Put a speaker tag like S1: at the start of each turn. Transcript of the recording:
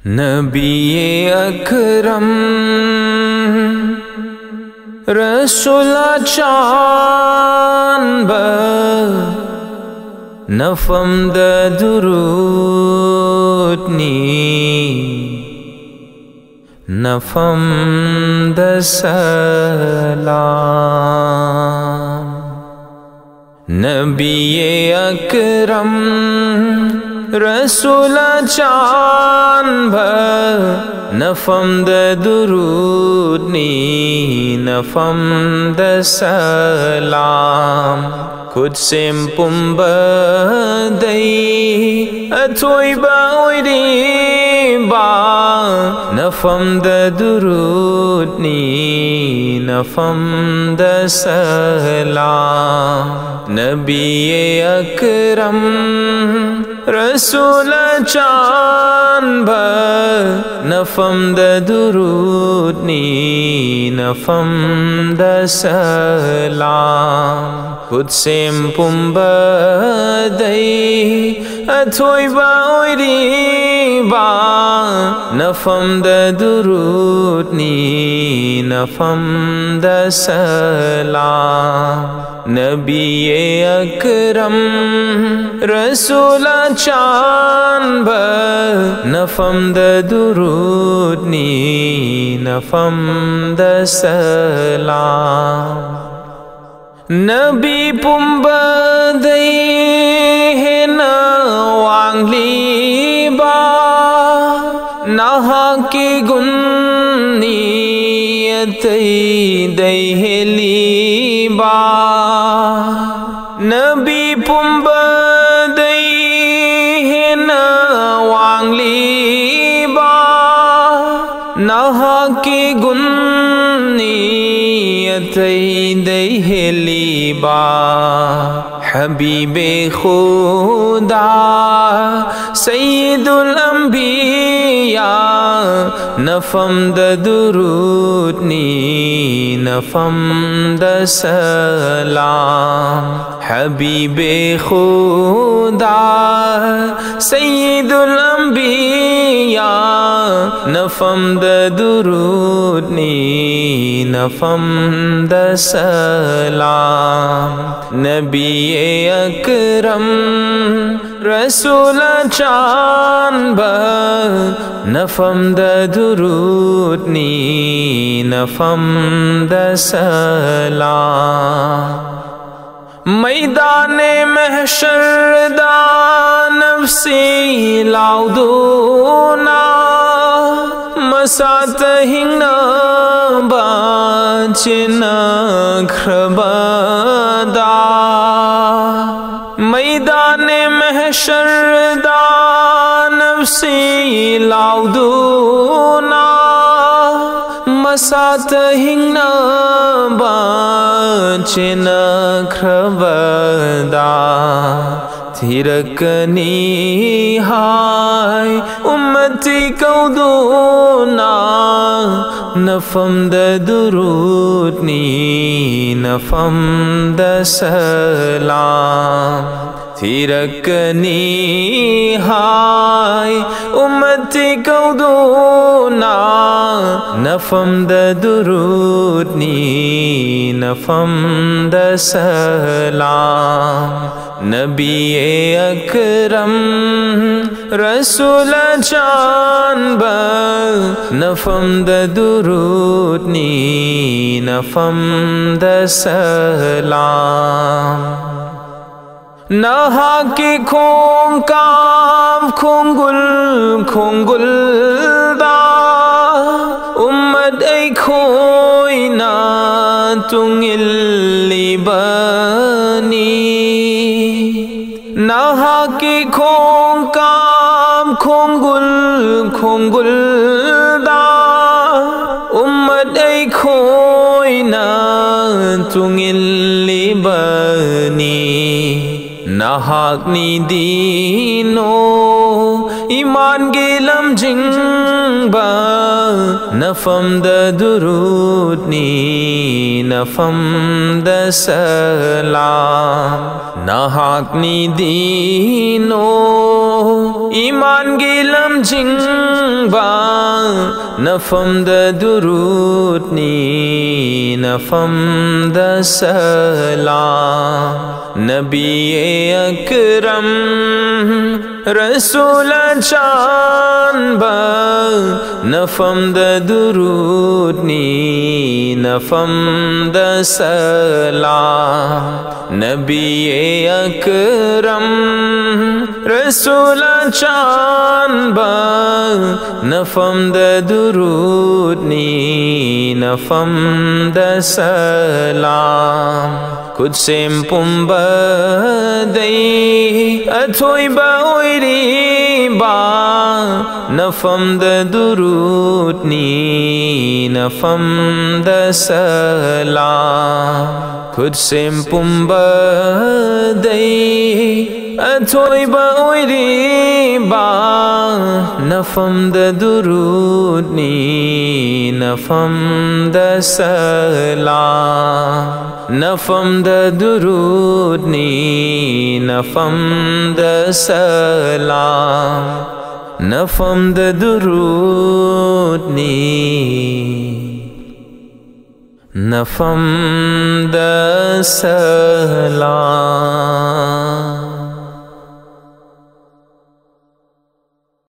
S1: नबी अकरम रसूल चान ब नफम the दुरूदनी नफम the सलाम नबी अकरम रसूल चान भ नफम द दुरूदनी नफम द सलाम खुद सेम पुंबदई अथोइबा ओइरी बा नफम द दुरूदनी नफम द सलाम नबी अकरम रसूल चान ब नफम द दुरूदनी नफम द सलाम खुद सेम पुंबदई अथोइबा ओइरी बा नफम द दुरूदनी नफम द सलाम नबी अकरम रसूल चान ब नफम द दुरूदनी नफम द सलाम नबी पुंबदई है न वांगली बा नहा के गुन्नियतई दहेली बा नबी पुंबदई है न वांगली बा नहा के गुन्नियतई दहेली बा हबीबे खुदा सैयदुल अंबिया नफम द दुरूदनी नफम द सलाम हबीबे खुदा सैयदुल अंबिया नफम द दुरूदनी नफम द सलाम नबी अकरम रसूल चान ब नफम द दुरूदनी नफम द सलाम मैदान महशर दा नफ्सी लाउदूना मसात हिंगना बाचिना खरबदा मैदान महशर दा नफ्सी लाउदूना मसात हिंगना बाचिना खरबदा थिरकनी हाय उम्मती कौदूना नफम द दुरूदनी नफम द सलाम थिरकनी हाय उम्मती कौदूना नफम द दुरूदनी नफम द सलाम नबी अकरम रसूल चान ब नफम द दुरूदनी नफम द सलाम नहा के खोंकाव खोंगुल खोंगुल दा उम्मत ऐ खोइना तुंगिल्ली बनी नहा के खोंकाव खोंगुल खोंगुल दा उम्मत ऐ खोइना तुंगिल्ली बनी नहाकनी दीनो ईमान गेलम जिंबा नफम द दुरूदनी नफम द सलाम नहाकनी दीनो ایمان گیلم جنگ با نفم د درود نی نفم د سلام نبی اکرم رسول چان با نفم د درود نی نفم د سلام نبی اکرم رسول چان با نفم د درود نی نفم د سلام کدسم پمبا دی اتوی با ویری با نفم د درود نی نفم د سلام کدسم پمبا دی اتوی با ویری با نفم د درود نی نفم د سلام نفم د درود نی نفم د سلام نفم د درود نی نفم د سلام